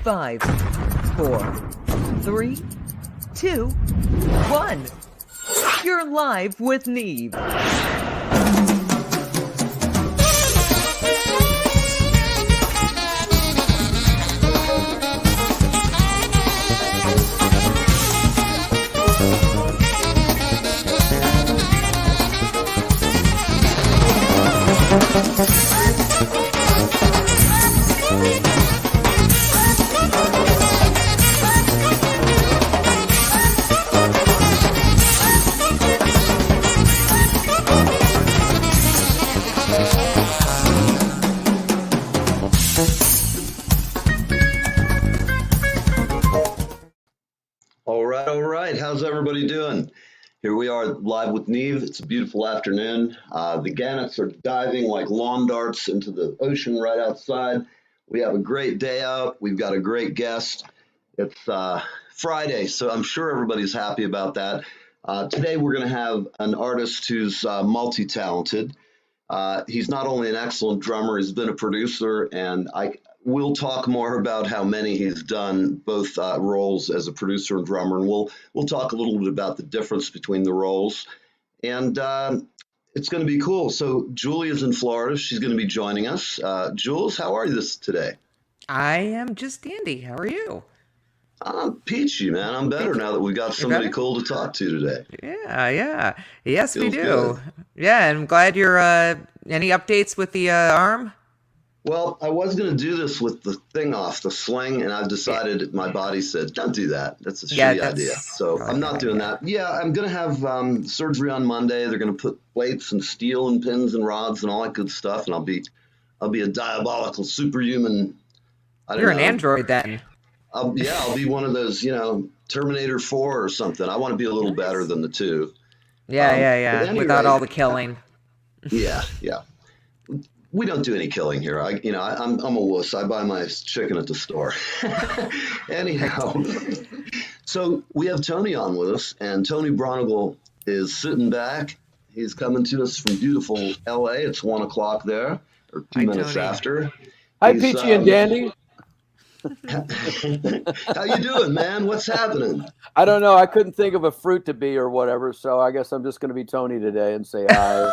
5, 4, 3, 2, 1. You're live with Neve. All right. How's everybody doing? Here we are live with Neve. It's a beautiful afternoon. The gannets are diving like lawn darts into the ocean right outside. We have a great day out. We've got a great guest. It's Friday, so I'm sure everybody's happy about that. Today we're going to have an artist who's multi-talented. He's not only an excellent drummer, he's been a producer, and we'll talk more about how many he's done, both roles as a producer and drummer, and we'll talk a little bit about the difference between the roles. And it's going to be cool. So Julia's in Florida. She's going to be joining us. Jules, how are you today? I am just dandy. How are you? I'm peachy, man. I'm better now that we got somebody cool to talk to today. Yeah. Yes, Feels we do. good. Yeah, and I'm glad you're, any updates with the arm? Well, I was going to do this with the thing off, the sling, and I've decided my body said, don't do that. That's a shitty idea. So I'm not doing that. Yeah, I'm going to have surgery on Monday. They're going to put plates and steel and pins and rods and all that good stuff, and I'll be a diabolical superhuman. You're an android then. I'll be one of those, Terminator 4 or something. I want to be a little better than the two. Yeah. Without all the killing. Yeah. We don't do any killing here. I'm a wuss. I buy my chicken at the store. Anyhow, so we have Tony on with us, and Tony Braunagel is sitting back. He's coming to us from beautiful LA. It's 1 o'clock there, or 2 minutes Tony. after. Hi, Peachy and Dandy. How you doing, man? What's happening? I don't know. I couldn't think of a fruit to be or whatever, so I guess I'm just going to be Tony today and say hi.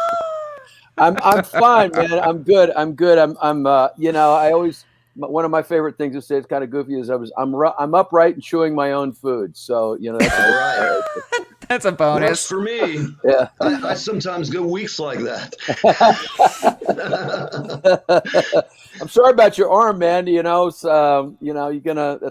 I'm fine, man. I'm good. I always, one of my favorite things to say, it's kind of goofy, is I'm upright and chewing my own food. So, that's all right. That's a bonus. Works for me. Yeah. I sometimes go weeks like that. I'm sorry about your arm, man. That's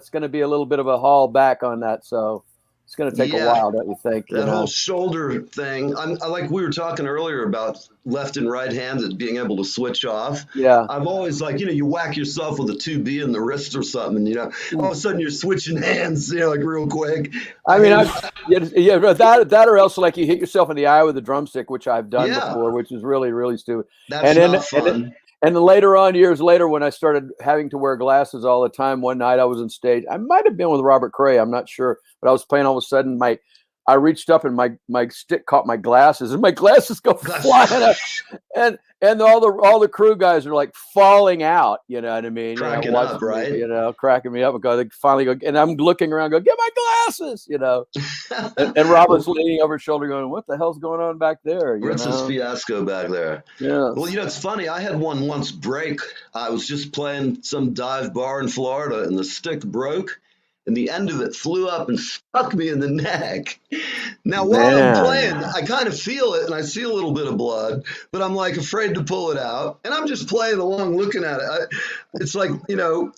gonna be a little bit of a haul back on that. So it's gonna take a while, don't you think? That whole shoulder thing. I like we were talking earlier about left and right-handed being able to switch off. Yeah. I've always you whack yourself with a 2B in the wrist or something, and all of a sudden you're switching hands, real quick. I mean, that or else you hit yourself in the eye with a drumstick, which I've done before, which is really, really stupid. That's not fun. And then later on, years later, when I started having to wear glasses all the time, one night I was on stage. I might have been with Robert Cray, I'm not sure, but I was playing. All of a sudden, I reached up and my stick caught my glasses, and my glasses go flying up, and all the crew guys are falling out. You know what I mean? Cracking up, right? Cracking me up because they finally go, and I'm looking around, go, get my glasses, and Robert's leaning over his shoulder, going, what the hell's going on back there? What's this fiasco back there? Yeah. Well, it's funny. I had one once break. I was just playing some dive bar in Florida, and the stick broke. And the end of it flew up and stuck me in the neck. Now, while I'm playing, I kind of feel it, and I see a little bit of blood, but I'm afraid to pull it out. And I'm just playing along, looking at it. It's you're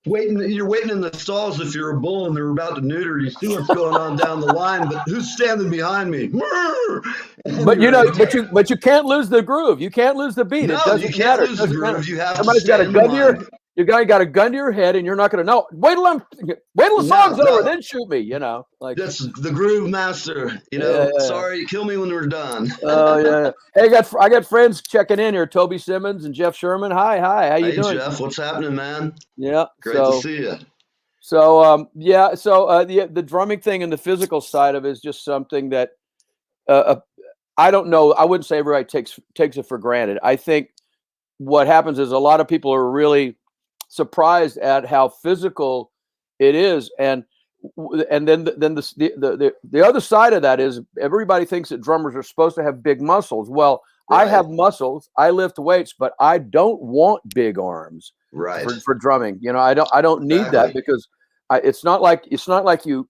waiting in the stalls if you're a bull and they're about to neuter. You see what's going on down the line, but who's standing behind me? But you can't lose the groove. You can't lose the beat. No, it doesn't you can't matter. lose the groove. You have Somebody's got a gun to your. You got a gun to your head, and you're not going to know. Wait till the song's over, then shoot me. That's the groove master. Sorry, kill me when we're done. Oh yeah. Hey, I got friends checking in here. Toby Simmons and Jeff Sherman. Hi. How you doing? Jeff, what's happening, man? Yeah. Great to see you. So the drumming thing and the physical side of it is just something that I don't know. I wouldn't say everybody takes it for granted. I think what happens is a lot of people are really surprised at how physical It is, and then the other side of that is everybody thinks that drummers are supposed to have big muscles. Well, I Right. have muscles. I lift weights, but I don't want big arms Right. for drumming. You know, I don't need that Exactly. because it's not like you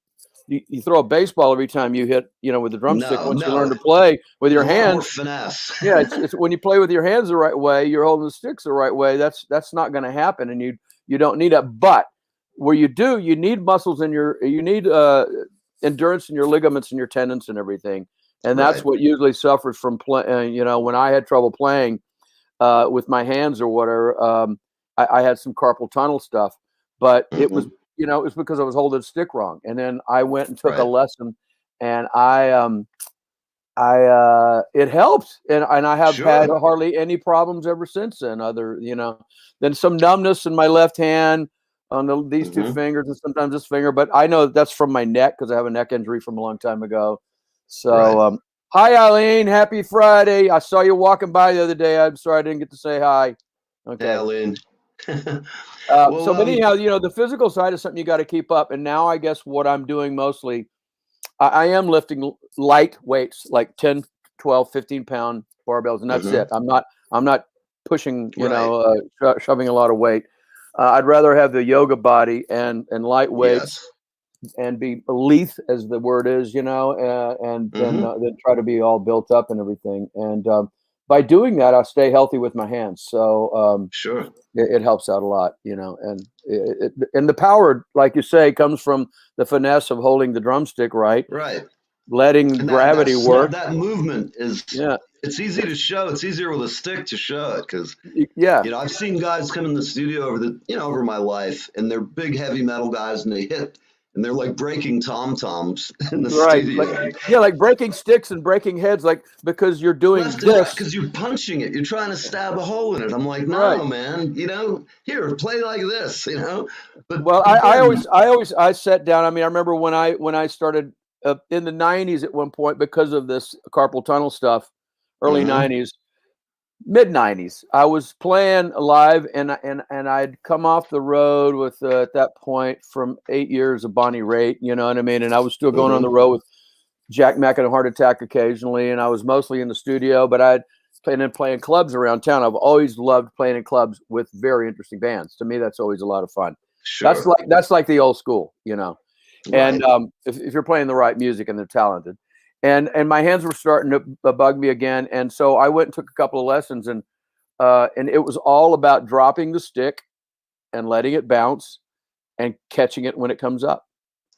throw a baseball every time you hit, you know, with the drumstick. No, Once you no. learn to play with your There's a lot more hands, finesse. yeah, it's when you play with your hands the right way, you're holding the sticks the right way. That's not going to happen, and you don't need it. But where you do, you need muscles in you need endurance in your ligaments and your tendons and everything, and that's Right. what usually suffers from play. You know, when I had trouble playing with my hands or whatever, I had some carpal tunnel stuff, but it was, you know, it was because I was holding the stick wrong, and then I went and took a Right. lesson, and it helped, and I have had Sure. hardly any problems ever since then. Other, you know, then some numbness in my left hand on these two fingers and sometimes this finger, but I know that's from my neck because I have a neck injury from a long time ago. So, Right. hi Eileen, happy Friday. I saw you walking by the other day. I'm sorry I didn't get to say hi. Hey, Okay. Aline. So anyhow, you know, the physical side is something you got to keep up. And now I guess what I'm doing mostly, I am lifting light weights, like 10, 12, 15-pound barbells, and that's it. I'm not pushing, you know, shoving a lot of weight. I'd rather have the yoga body and light weights Yes. and be lithe, as the word is, you know, and then try to be all built up and everything. And by doing that, I'll stay healthy with my hands. So Sure. it helps out a lot, you know, and and the power, like you say, comes from the finesse of holding the drumstick right, Right. letting And gravity work. that movement is, Yeah, it's easy to show. It's easier with a stick to show it because, yeah, you know, I've seen guys come in the studio over my life, and they're big heavy metal guys, and they hit, and they're like breaking tom-toms in the right. studio. Like breaking sticks and breaking heads, like because you're doing Left and right, this. because you're punching it. You're trying to stab a hole in it. I'm like, Right. no, man, you know, here, play like this, you know. But Well, again, I sat down. I mean, I remember when I started in the '90s at one point because of this carpal tunnel stuff, early mhm, '90s, mid '90s. I was playing live, and I'd come off the road with at that point from 8 years of Bonnie Raitt, you know what I mean, and I was still going on the mhm, road with Jack Mack and a Heart Attack occasionally, and I was mostly in the studio, but I'd playing clubs around town. I've always loved playing in clubs with very interesting bands. To me, that's always a lot of fun. sure, That's like the old school, you know. And right, if you're playing the right music and they're talented, and my hands were starting to bug me again, and so I went and took a couple of lessons, and it was all about dropping the stick and letting it bounce and catching it when it comes up,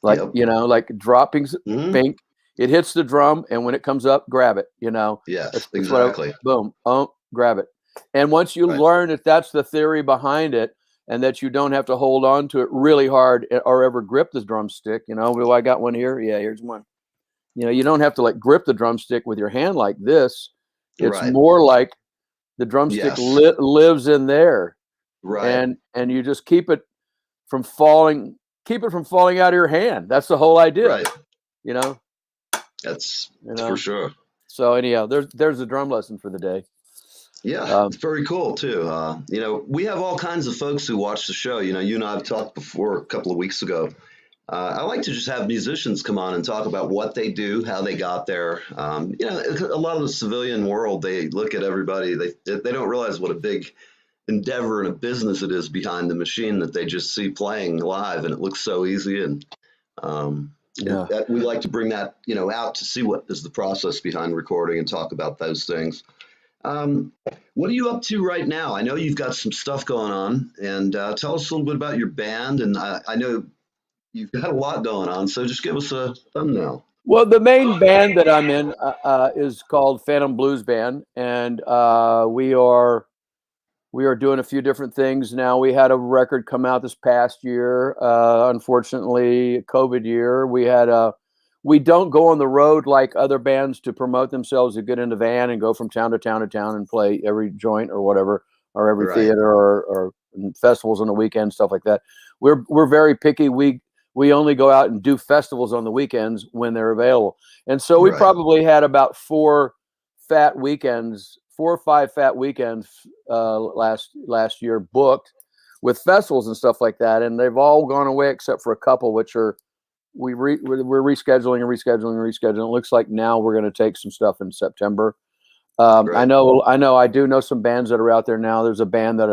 like, yep, you know, like dropping, mhm, bink, it hits the drum, and when it comes up, grab it. You know, yes, that's what exactly, boom, oh, grab it. And once you right, learn that that's the theory behind it, and that you don't have to hold on to it really hard or ever grip the drumstick, you know, well, I got one here. Yeah, here's one. You know, you don't have to like grip the drumstick with your hand like this. It's right, more like the drumstick yes, lives in there, right, and you just keep it from falling out of your hand. That's the whole idea, right. you know. That's You for know. sure. So anyhow, there's a drum lesson for the day. Yeah, it's very cool too. You know, we have all kinds of folks who watch the show. You know, you and I have talked before a couple of weeks ago. I like to just have musicians come on and talk about what they do, how they got there. You know, a lot of the civilian world, they look at everybody, they don't realize what a big endeavor and a business it is behind the machine that they just see playing live, and it looks so easy. And Yeah. we like to bring that, you know, out to see what is the process behind recording and talk about those things. Um, what are you up to right now? I know you've got some stuff going on, and tell us a little bit about your band. And I know you've got a lot going on, so just give us a thumbnail. Well, the main band that I'm in is called Phantom Blues Band, and we are doing a few different things now. We had a record come out this past year. Unfortunately, COVID year. We don't go on the road like other bands to promote themselves, to get in the van and go from town to town to town and play every joint or whatever, or every Right, theater or festivals on the weekend, stuff like that. We're very picky. We only go out and do festivals on the weekends when they're available. And so we right, probably had about four or five fat weekends last year booked. with festivals and stuff like that, and they've all gone away except for a couple, which are we're rescheduling and rescheduling and rescheduling. It looks like now we're going to take some stuff in September. I know I do know some bands that are out there now. There's a band that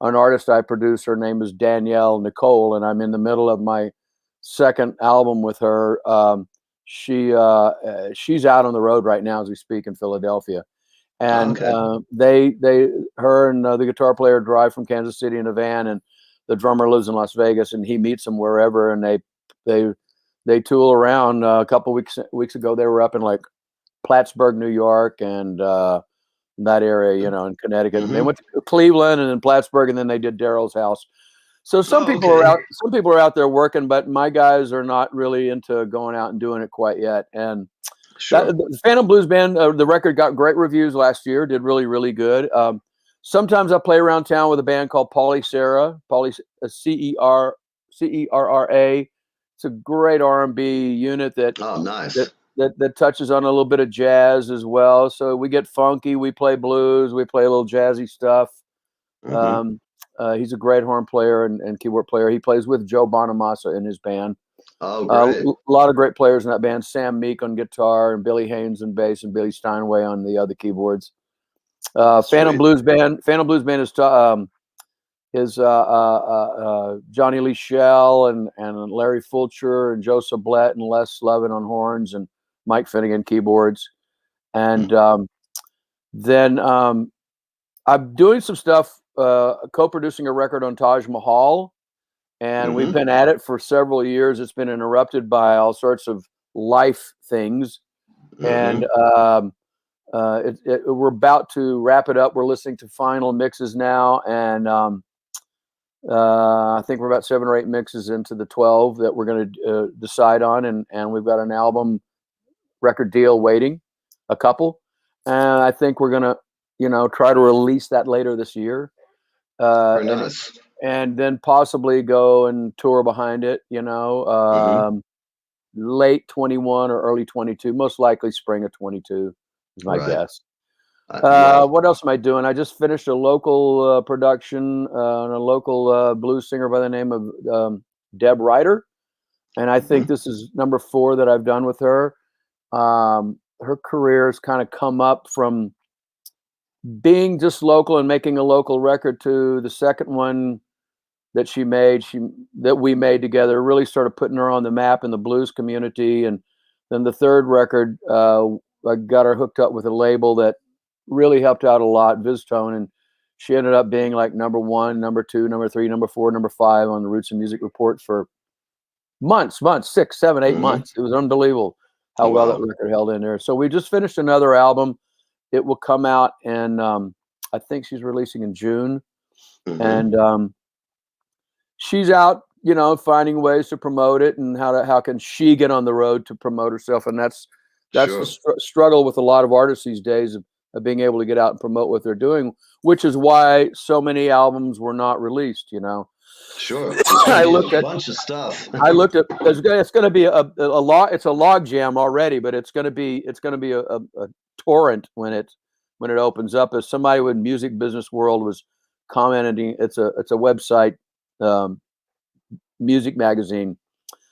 an artist I produce. Her name is Danielle Nicole, and I'm in the middle of my second album with her. She's out on the road right now as we speak in Philadelphia, and her and the guitar player drive from Kansas City in a van, and the drummer lives in Las Vegas, and he meets them wherever, and they tool around. A couple weeks ago, they were up in like Plattsburgh, New York, and that area, you know, in Connecticut. And they went to Cleveland and then Plattsburgh, and then they did Daryl's house. So some people are out. Some people are out there working, but my guys are not really into going out and doing it quite yet. And the Phantom Blues Band, the record got great reviews last year. Did really, really good. Sometimes I play around town with a band called Cerra, Cerra. It's a great R&B unit that that touches on a little bit of jazz as well. So we get funky, we play blues, we play a little jazzy stuff. He's a great horn player and keyboard player. He plays with Joe Bonamassa in his band. Oh, great. A lot of great players in that band. Sam Meek on guitar, and Billy Haynes on bass, and Billy Steinway on the other keyboards. Phantom Blues Band is Johnny Lee Schell and Larry Fulcher and Joe Sublette and Les Levin on horns and Mike Finnegan keyboards. And then I'm doing some stuff, co-producing a record on Taj Mahal, and we've been at it for several years. It's been interrupted by all sorts of life things, and we're about to wrap it up. We're listening to final mixes now, and I think we're about 7 or 8 mixes into the 12 that we're going to decide on, and we've got an album record deal waiting, a couple, and I think we're going to, you know, try to release that later this year. Very nice. And then possibly go and tour behind it, you know, late 21 or early 22, most likely spring of 22 is my guess. What else am I doing? I just finished a local production on a local blues singer by the name of Deb Ryder. And I think this is number 4 that I've done with her. Her career has kind of come up from being just local and making a local record to the second one that we made together, really started putting her on the map in the blues community. And then the third record, I got her hooked up with a label that really helped out a lot, Viztone, and she ended up being like number 1, number 2, number 3, number 4, number 5 on the Roots and Music Report for months, 6, 7, 8 months. It was unbelievable how well that record held in there. So we just finished another album. It will come out, and I think she's releasing in June. And she's out, you know, finding ways to promote it, and how can she get on the road to promote herself. And that's the struggle with a lot of artists these days of being able to get out and promote what they're doing, which is why so many albums were not released, you know. I looked at a bunch of stuff. I looked at it's going to be a log jam already, but it's going to be a torrent when it opens up. As somebody with Music Business World was commenting, it's a website, music magazine,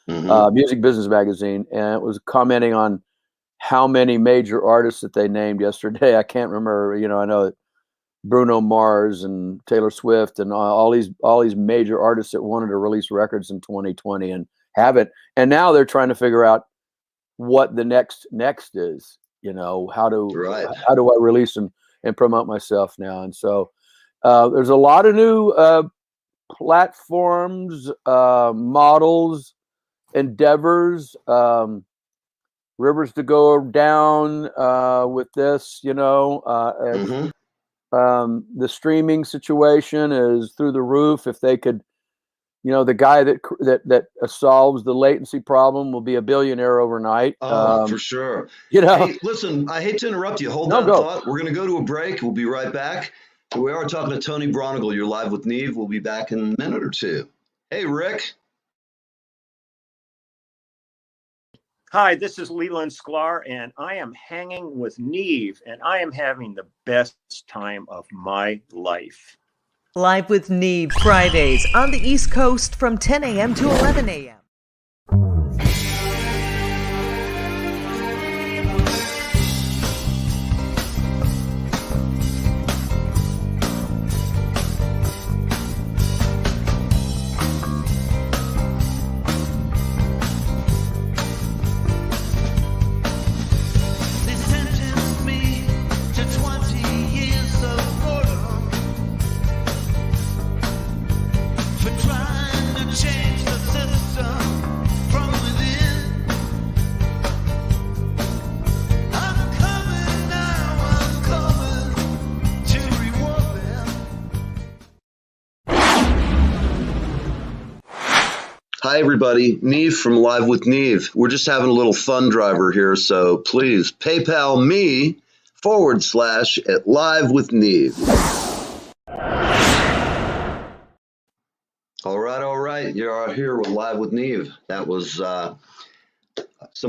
Music Business Magazine, and it was commenting on how many major artists that they named yesterday. I can't remember. You know, I know Bruno Mars and Taylor Swift and all these major artists that wanted to release records in 2020 and haven't. And now they're trying to figure out what the next is. You know, how do I release and promote myself now? And so there's a lot of new platforms, models, endeavors, rivers to go down with this, you know. The streaming situation is through the roof. If they could, you know, the guy that solves the latency problem will be a billionaire overnight. For sure. You know, hey, listen, I hate to interrupt you. Hold that thought. We're going to go to a break. We'll be right back. We are talking to Tony Braunagel. You're live with Neve. We'll be back in a minute or two. Hey, Rick. Hi, this is Leland Sklar, and I am hanging with Neve, and I am having the best time of my life. Live with Neve Fridays on the East Coast from 10 a.m. to 11 a.m. Hi, everybody. Neve from Live with Neve. We're just having a little fun driver here, so please PayPal me / at Live with Neve. All right. You're here with Live with Neve. That was some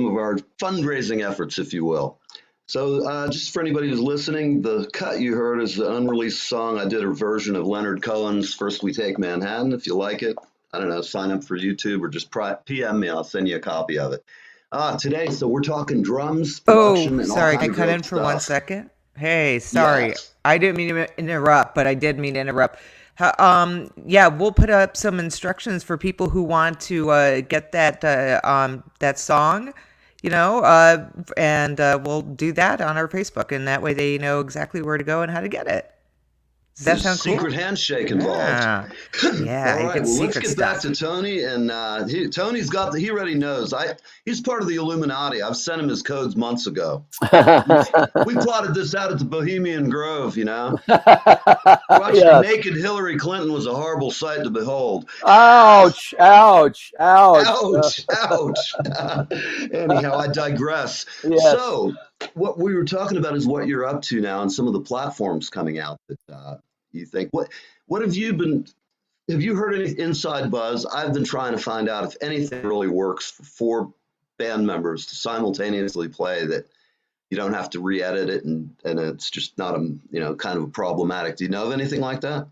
of our fundraising efforts, if you will. So just for anybody who's listening, the cut you heard is the unreleased song. I did a version of Leonard Cohen's First We Take Manhattan. If you like it, I don't know, sign up for YouTube or just PM me. I'll send you a copy of it. Today, so we're talking drums, production, and all sorry, kinds I of cut great in for stuff. 1 second. Hey, sorry. Yes. I didn't mean to interrupt, but I did mean to interrupt. Yeah, we'll put up some instructions for people who want to get that song, and we'll do that on our Facebook, and that way they know exactly where to go and how to get it. Does that There's sound cool? secret handshake involved. Yeah, All you right, get well, let's secret get stuff. back to Tony, and Tony's got he already knows. He's part of the Illuminati. I've sent him his codes months ago. We plotted this out at the Bohemian Grove, Watching naked Hillary Clinton was a horrible sight to behold. Ouch! Ouch! Anyhow, I digress. Yes. So, what we were talking about is what you're up to now and some of the platforms coming out that you think. What have you been? Have you heard any inside buzz? I've been trying to find out if anything really works for 4 band members to simultaneously play that you don't have to re-edit it and it's just not kind of a problematic. Do you know of anything like that?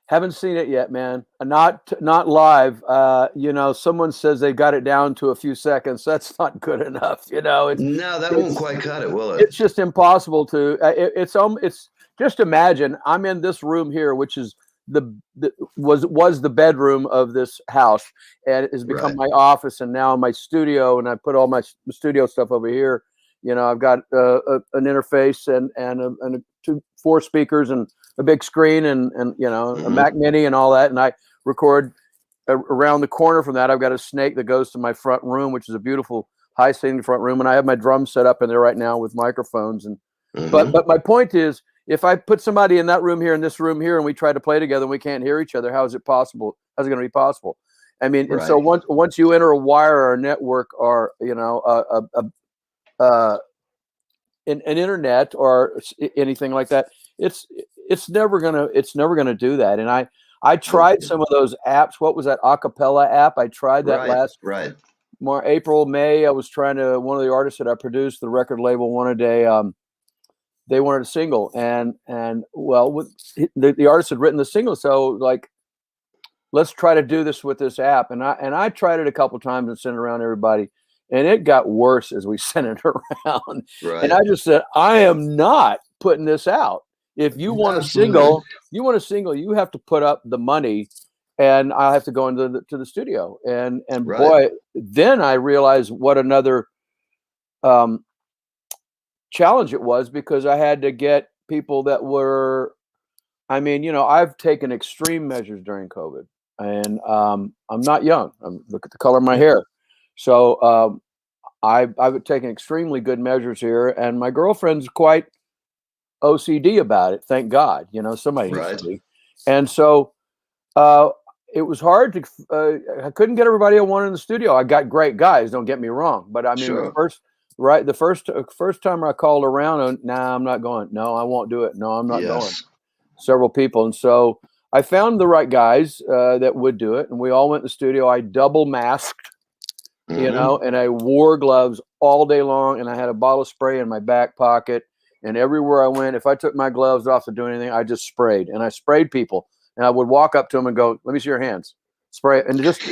Haven't seen it yet, man. Not live. Someone says they got it down to a few seconds. That's not good enough. No, that won't quite cut it, will it? It's just impossible to. It's just imagine I'm in this room here, which is was the bedroom of this house, and it has become my office, and now my studio, and I put all my studio stuff over here. I've got an interface and 4 speakers and a big screen and a Mac Mini and all that, and I record around the corner from that. I've got a snake that goes to my front room, which is a beautiful high ceilinged front room, and I have my drums set up in there right now with microphones. And but my point is, if I put somebody in that room here and this room here, and we try to play together and we can't hear each other, how is it possible? How's it going to be possible? I mean, and so once you enter a wire or a network or an internet or anything like that, it's never gonna do that. And I tried some of those apps. What was that acapella app? I tried that last April, May. I was trying to, one of the artists that I produced, the record label wanted they wanted a single, and the artist had written the single, so like, let's try to do this with this app. And I tried it a couple times and sent it around to everybody, and it got worse as we sent it around. And I just said, I am not putting this out. If you want a single, you have to put up the money, and I have to go into the studio. And boy, then I realized what another challenge it was, because I had to get people that were, I've taken extreme measures during COVID, and I'm not young. Look at the color of my hair. So I've taken extremely good measures here, and my girlfriend's quite OCD about it. Thank God, somebody needs to be. And so it was hard to. I couldn't get everybody I wanted in the studio. I got great guys. Don't get me wrong, but I mean, the first time I called around, I'm not going. No, I won't do it. No, I'm not going. Several people, and so I found the right guys that would do it, and we all went in the studio. I double masked. And I wore gloves all day long, and I had a bottle of spray in my back pocket, and everywhere I went, if I took my gloves off to do anything, I just sprayed, and I sprayed people. and I would walk up to them and go, "Let me see your hands." Spray it, and just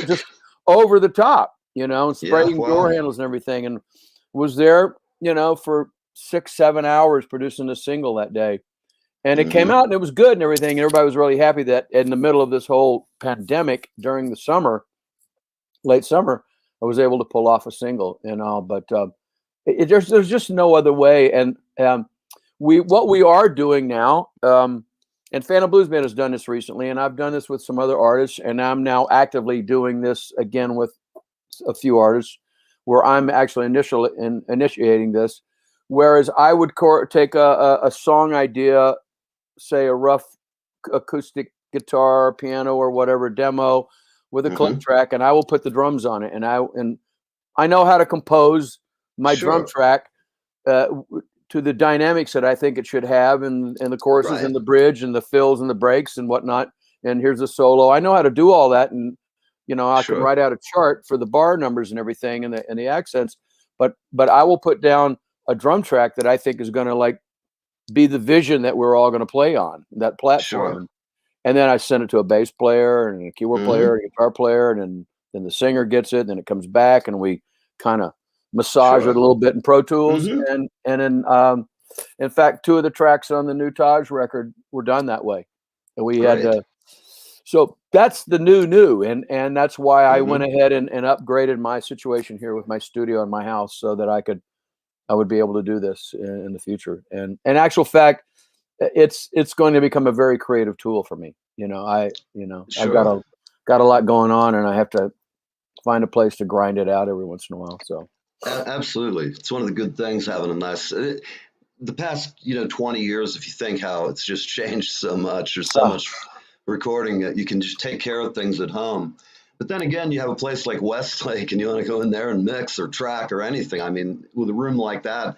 over the top, and spraying door handles and everything, and was there, for 6-7 hours producing a single that day. And it came out and it was good and everything. And everybody was really happy that in the middle of this whole pandemic during the summer, late summer, I was able to pull off a single and all. But there's just no other way. And what we are doing now, and Phantom Blues Band has done this recently, and I've done this with some other artists, and I'm now actively doing this again with a few artists, where I'm actually initiating this. Whereas I would take a song idea, say a rough acoustic guitar, piano, or whatever demo with a click track, and I will put the drums on it. And I know how to compose my drum track to the dynamics that I think it should have, and the choruses and the bridge and the fills and the breaks and whatnot. And here's a solo. I know how to do all that, and I can write out a chart for the bar numbers and everything and the accents. But I will put down a drum track that I think is going to be the vision that we're all going to play on that platform. And then I send it to a bass player and a keyboard player, and a guitar player, and then the singer gets it, and then it comes back, and we kind of massage it a little bit in Pro Tools. And then, in fact, 2 of the tracks on the new Taj record were done that way. And we had so that's the new, and that's why I went ahead and upgraded my situation here with my studio in my house, so that I would be able to do this in the future. And in actual fact, it's going to become a very creative tool for me. I've got a lot going on, and I have to find a place to grind it out every once in a while. So absolutely, it's one of the good things having a nice. The past 20 years, if you think how it's just changed so much, there's so much recording that you can just take care of things at home. But then again, you have a place like Westlake, and you want to go in there and mix or track or anything. I mean, with a room like that,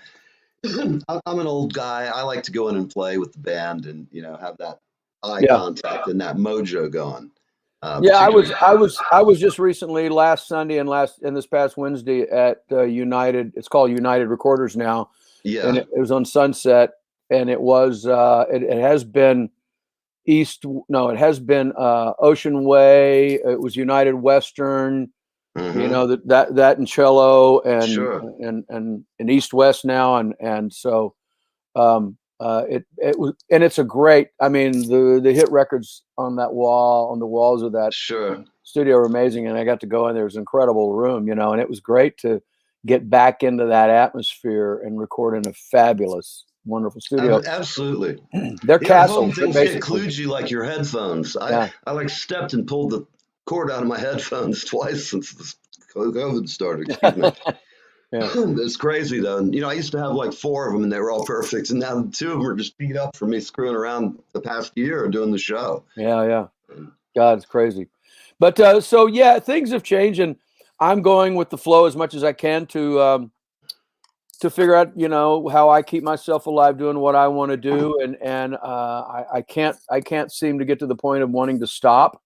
I'm an old guy. I like to go in and play with the band, and have that eye contact and that mojo going. I was just recently last Sunday and this past Wednesday at United. It's called United Recorders now. Yeah, and it was on Sunset, and it was it has been it has been Ocean Way. It was United Western. That and cello and East West now, and so it was, and it's a great. I mean, the hit records on the walls of that studio are amazing, and I got to go in there. It was an incredible room, and it was great to get back into that atmosphere and record in a fabulous, wonderful studio. Absolutely, they're castles. Home things get kludgy like your headphones. I stepped and pulled the cord out of my headphones twice since the COVID started. Excuse me. It's crazy though. I used to have like 4 of them, and they were all perfect, and now 2 of them are just beat up for me screwing around the past year doing the show. God, it's crazy. But things have changed, and I'm going with the flow as much as I can to figure out how I keep myself alive doing what I want to do, and I can't seem to get to the point of wanting to stop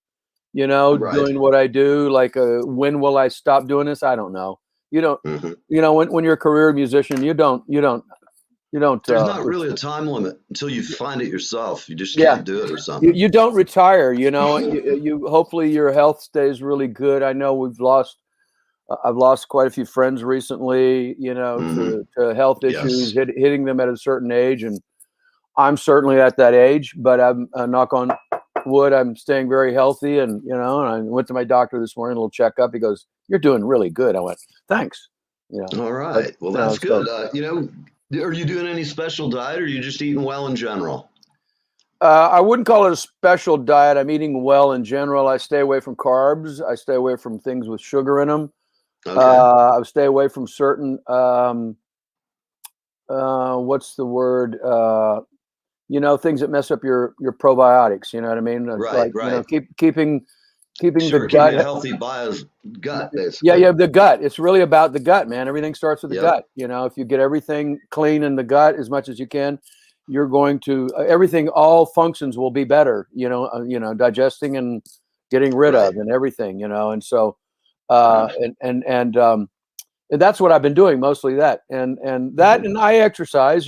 doing what I do. Like when will I stop doing this? I don't know. When you're a career musician, you don't there's not really a time limit until you find it yourself. You just can't do it or something. You don't retire, you hopefully your health stays really good. I know I've lost quite a few friends recently, to health issues hitting them at a certain age. And I'm certainly at that age, but I'm knock on wood, I'm staying very healthy. And, and I went to my doctor this morning, a little checkup. He goes, "You're doing really good." I went, "Thanks." All right. Well, that's good. Are you doing any special diet, or are you just eating well in general? I wouldn't call it a special diet. I'm eating well in general. I stay away from carbs. I stay away from things with sugar in them. Okay. I stay away from certain, what's the word? Things that mess up your probiotics. You know what I mean? Right. Keeping the gut, keeping a healthy gut, basically. Yeah, the gut. It's really about the gut, man. Everything starts with the gut. If you get everything clean in the gut as much as you can, you're going to all functions will be better. Digesting and getting rid of and everything. And so. And that's what I've been doing, mostly that, and I exercise.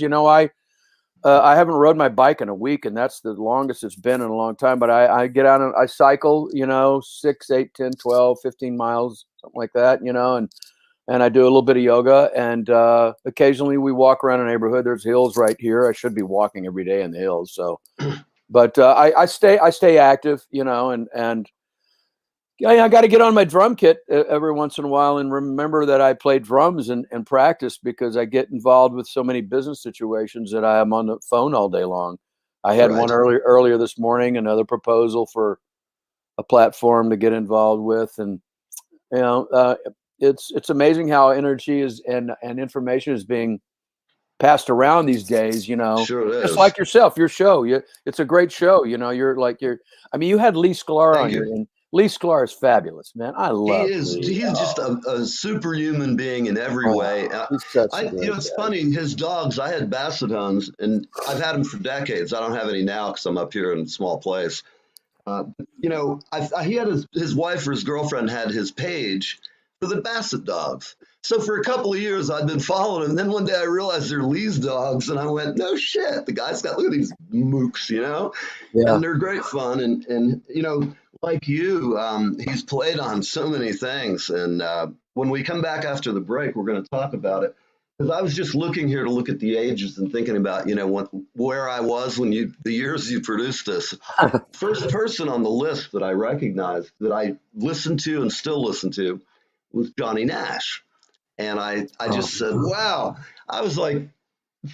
I haven't rode my bike in a week, and that's the longest it's been in a long time. But I get out and I cycle, 6, 8, 10, 12, 15 miles, something like that, and I do a little bit of yoga, and occasionally we walk around the neighborhood. There's hills right here. I should be walking every day in the hills. So, but I stay active, and yeah, I got to get on my drum kit every once in a while and remember that I play drums and practice, because I get involved with so many business situations that I am on the phone all day long. I had one earlier this morning, another proposal for a platform to get involved with, and it's amazing how energy is and information is being passed around these days. Sure it Just is. like yourself, your show, it's a great show. You had Lee Sklar on here, and Lee Sklar is fabulous, man. I love Lee. He's just a superhuman being in every way. He's such a great It's guy. funny. His dogs, I had Basset Hounds, and I've had them for decades. I don't have any now because I'm up here in a small place. He had his wife or his girlfriend had his page for the Basset dogs. So for a couple of years, I'd been following him. And then one day I realized they're Lee's dogs, and I went, "No shit, the guy's got, look at these mooks, Yeah. and they're great fun." And like you, he's played on so many things. And when we come back after the break, we're going to talk about it. Because I was just looking here to look at the ages and thinking about, where I was when the years you produced this. First person on the list that I recognized, that I listened to and still listen to, was Johnny Nash. And I just said, wow. I was like,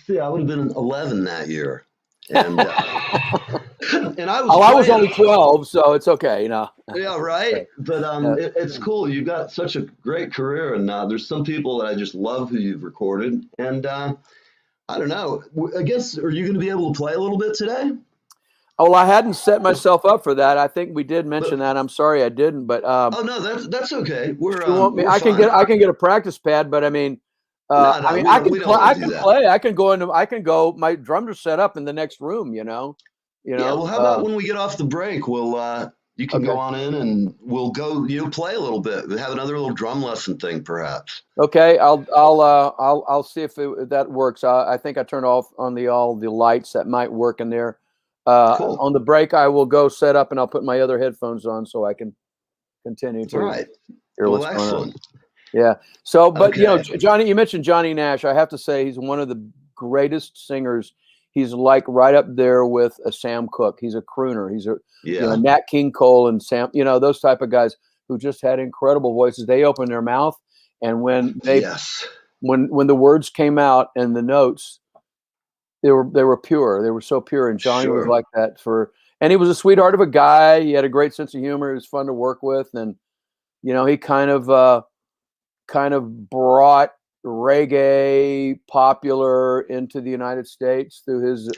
see, I would have been 11 that year. And and I was only 12, so it's okay, Yeah, right. But it's cool. You've got such a great career, and there's some people that I just love who you've recorded. And I don't know. I guess, are you going to be able to play a little bit today? Oh, I hadn't set myself up for that. I think we did mention that. I'm sorry I didn't, but oh no, that's okay. I can get a practice pad, but I mean, I can play. I can go. My drums are set up in the next room. Yeah. Well, how about when we get off the break, you can go on in and we'll go. Play a little bit. Have another little drum lesson thing, perhaps. Okay, I'll see if that works. I think I turned off on all the lights. That might work in there. Cool. On the break, I will go set up and I'll put my other headphones on so I can continue to hear what's going on. Yeah. So, but Johnny, you mentioned Johnny Nash. I have to say he's one of the greatest singers. He's like right up there with a Sam Cooke. He's a crooner. He's a Nat King Cole and Sam. Those type of guys who just had incredible voices. They opened their mouth, and when when the words came out and the notes, they were pure. They were so pure. And Johnny was like that and he was a sweetheart of a guy. He had a great sense of humor. He was fun to work with, and he kind of brought reggae popular into the United States through his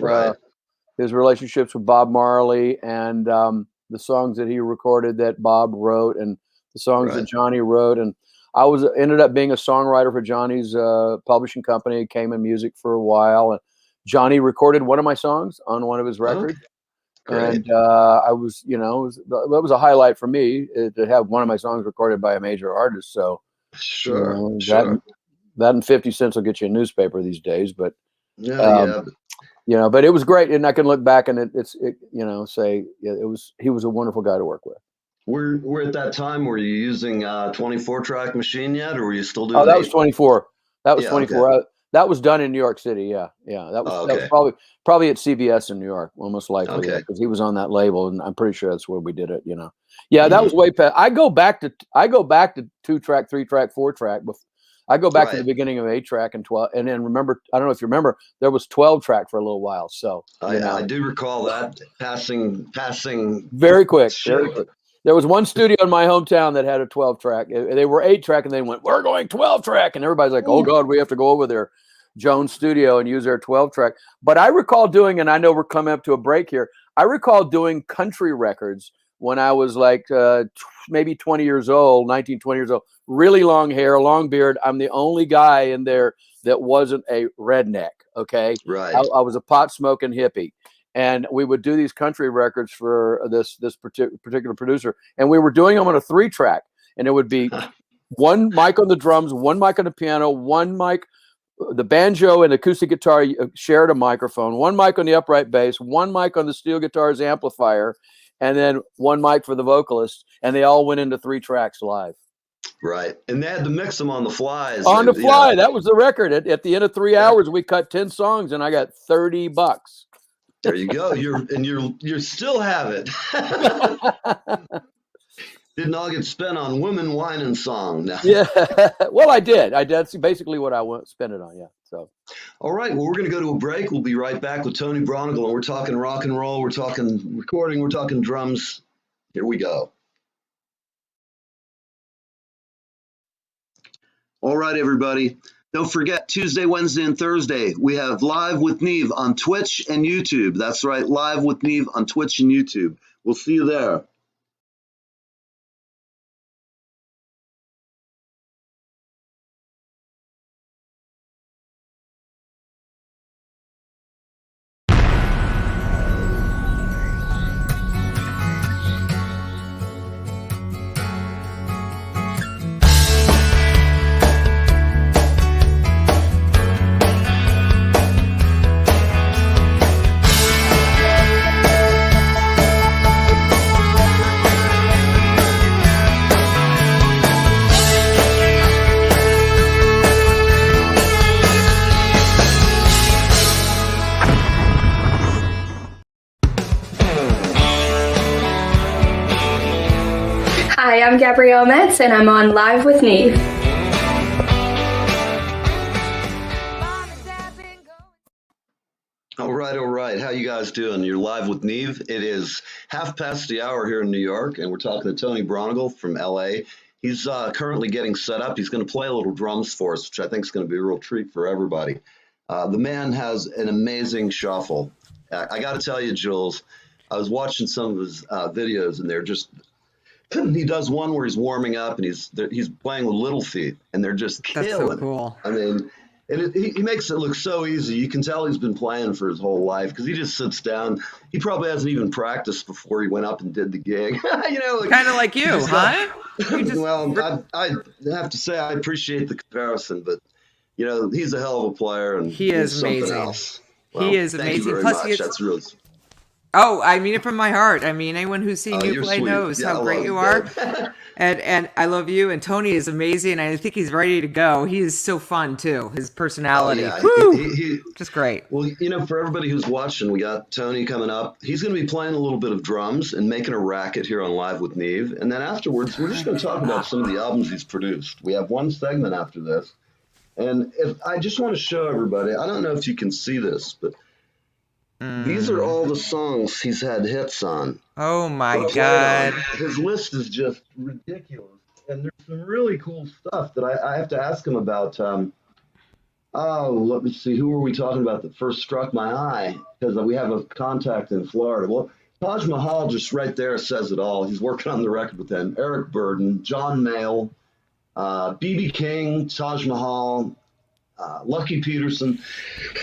relationships with Bob Marley and the songs that he recorded that Bob wrote and the songs that Johnny wrote. And I ended up being a songwriter for Johnny's publishing company, Cayman Music, for a while. And Johnny recorded one of my songs on one of his records. And I was, that was a highlight for me to have one of my songs recorded by a major artist. So that and 50 cents will get you a newspaper these days. But but it was great, and I can look back and he was a wonderful guy to work with. We're at that time. Were you using 24-track machine yet, or were you still doing? Oh, that was 24. That was 24. Okay. That was done in New York City. Yeah. That was probably at CBS in New York, almost likely, because he was on that label, and I'm pretty sure that's where we did it. Yeah, that was way past. I go back to 2-track, 3-track, 4-track. I go back to the beginning of 8-track and 12, and then remember. I don't know if you remember, there was 12-track for a little while. So I do recall that passing very quick. Very quick. There was one studio in my hometown that had a 12-track. They were 8-track, and they went, "We're going 12-track," and everybody's like, "Oh God, we have to go over there." Jones studio and use their 12-track. But I recall doing, and I know we're coming up to a break here, I recall doing country records when I was like maybe 20 years old, 19, 20 years old, really long hair, long beard. I'm the only guy in there that wasn't a redneck, okay? Right. I was a pot-smoking hippie. And we would do these country records for this particular producer. And we were doing them on a 3-track. And it would be one mic on the drums, one mic on the piano, one mic the banjo and acoustic guitar shared a microphone, one mic on the upright bass, one mic on the steel guitar's amplifier, and then one mic for the vocalist. And they all went into 3 tracks live. Right. And they had to mix them on the fly. On the fly. That was the record. At the end of 3 hours, we cut 10 songs and I got $30. There you go. You still have it. Didn't all get spent on women, wine, and song. No. Yeah. Well, I did. That's basically what I spent it on. Yeah. So. All right. Well, we're going to go to a break. We'll be right back with Tony Braunagel, and we're talking rock and roll. We're talking recording. We're talking drums. Here we go. All right, everybody. Don't forget, Tuesday, Wednesday, and Thursday, we have Live with Neve on Twitch and YouTube. That's right, Live with Neve on Twitch and YouTube. We'll see you there. Hi, I'm Gabrielle Metz, and I'm on Live with Neve. All right. How you guys doing? You're live with Neve. It is 1:30 here in New York, and we're talking to Tony Braunagel from LA. He's currently getting set up. He's going to play a little drums for us, which I think is going to be a real treat for everybody. The man has an amazing shuffle. I got to tell you, Jules, I was watching some of his videos, and they're just... He does one where he's warming up and he's playing with little feet, and they're just killing. That's so cool. I mean, and he makes it look so easy. You can tell he's been playing for his whole life because he just sits down. He probably hasn't even practiced before he went up and did the gig. Kind of like you, huh? Well, I have to say I appreciate the comparison, but he's a hell of a player, and he is amazing. Else. Well, he is amazing. Thank you very Plus, much. That's really. Oh, I mean it from my heart. I mean, anyone who's seen you play knows how great you are. and I love you. And Tony is amazing. I think he's ready to go. He is so fun, too. His personality. Just great. Well, for everybody who's watching, we got Tony coming up. He's going to be playing a little bit of drums and making a racket here on Live with Neve. And then afterwards, we're just going to talk about some of the albums he's produced. We have one segment after this. And I just want to show everybody, I don't know if you can see this, but these are all the songs he's had hits on. Oh my God. His list is just ridiculous. And there's some really cool stuff that I have to ask him about. Let me see. Who were we talking about that first struck my eye? Because we have a contact in Florida. Well, Taj Mahal just right there says it all. He's working on the record with them. Eric Burden, John Mayall, B.B. King, Taj Mahal, Lucky Peterson.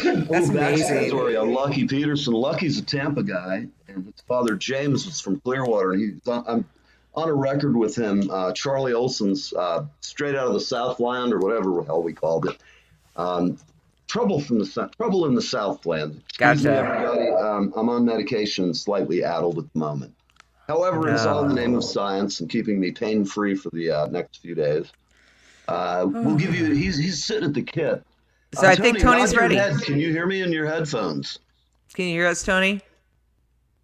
That's amazing. Story on Lucky Peterson. Lucky's a Tampa guy, and his father James was from Clearwater. I'm on a record with him. Charlie Olson's Straight Out of the Southland, or whatever the hell we called it. Trouble in the Southland. Excuse me, everybody. I'm on medication, slightly addled at the moment. However, it's all in the name of science and keeping me pain-free for the next few days. We'll give you. He's sitting at the kit. So I think Tony's ready. Can you hear me in your headphones? Can you hear us, Tony?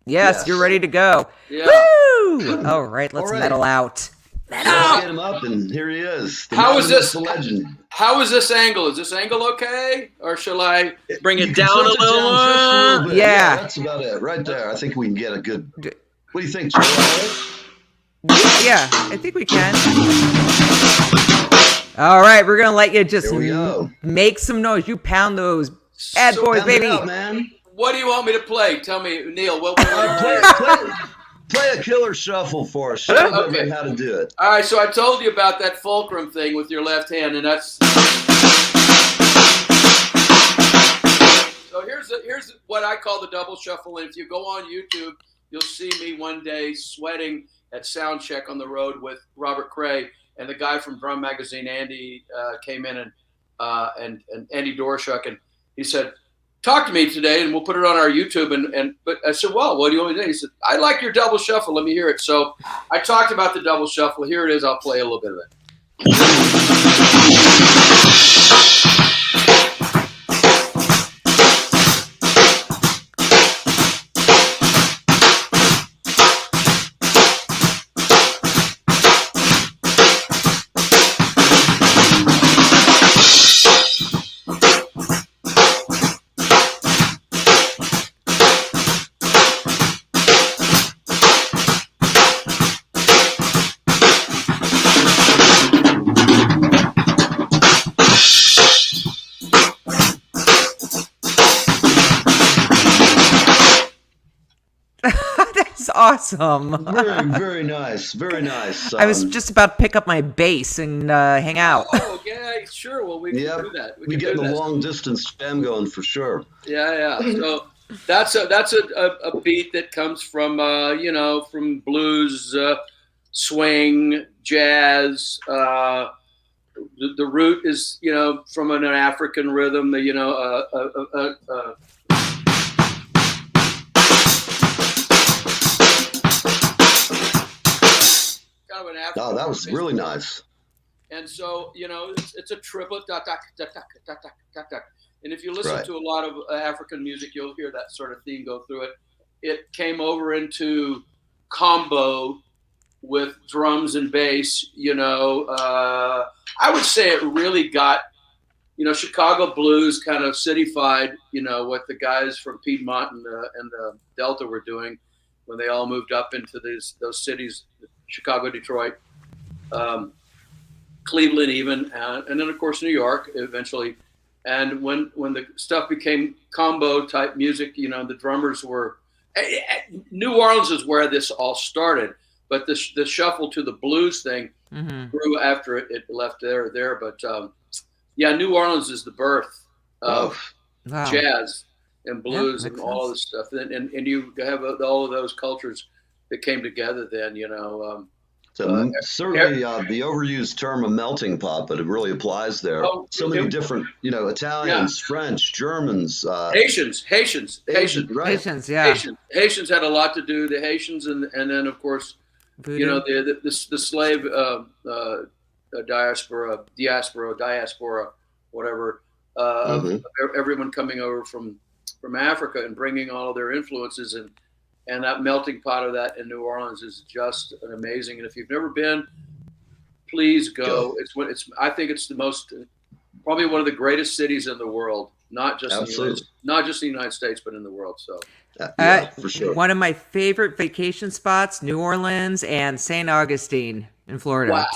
Yes. You're ready to go. Yeah. Woo! All right, let's metal out. Let's get him up, and here he is. How is this? The legend. How is this angle? Is this angle okay, or shall I bring it down a little more? Yeah, that's about it, right there. I think we can get a good. What do you think, Joe? Yeah, I think we can. All right, we're gonna let you just make some noise. You pound those bad boys, baby. Out, man. What do you want me to play? Tell me, Neil. What play a killer shuffle for us. Show everybody how to do it. All right, so I told you about that fulcrum thing with your left hand, and that's. So here's what I call the double shuffle. And if you go on YouTube, you'll see me one day sweating at sound check on the road with Robert Cray. And the guy from Drum Magazine, Andy, came in and and Andy Dorshuk, and he said, "Talk to me today, and we'll put it on our YouTube." But I said, "Well, what do you want me to do?" He said, "I like your double shuffle. Let me hear it." So I talked about the double shuffle. Here it is. I'll play a little bit of it. That's awesome. Very, very nice. Very nice. I was just about to pick up my bass and hang out. Oh, yeah, sure. Well, we can do that. We get the long distance jam going for sure. Yeah. So that's a beat that comes from from blues, swing, jazz. The root is from an African rhythm. Kind of an African. Oh, that was really nice. And so, it's a triplet, da, da, da, da, da, da, da, da. And if you listen to a lot of African music, you'll hear that sort of theme go through it. It came over into combo with drums and bass. I would say it really got, Chicago blues kind of cityfied, what the guys from Piedmont and the Delta were doing when they all moved up into those cities, Chicago, Detroit, Cleveland even, and then of course New York eventually. And when the stuff became combo type music, the drummers were. New Orleans is where this all started, but the shuffle to the blues thing grew after it left there. But New Orleans is the birth of jazz and blues and all of this stuff, and you have all of those cultures that came together then. Certainly the overused term of melting pot, but it really applies there. So many different, Italians, French, Germans, Haitians, right? Haitians, yeah. Haitians had a lot to do. The Haitians, and then of course, Voodoo. the slave diaspora, whatever, of everyone coming over from Africa and bringing all of their influences and that melting pot of that in New Orleans is just an amazing. And if you've never been, please go. I think it's probably one of the greatest cities in the world, not just the United States, but in the world. So, for sure. One of my favorite vacation spots, New Orleans and St. Augustine in Florida. Wow.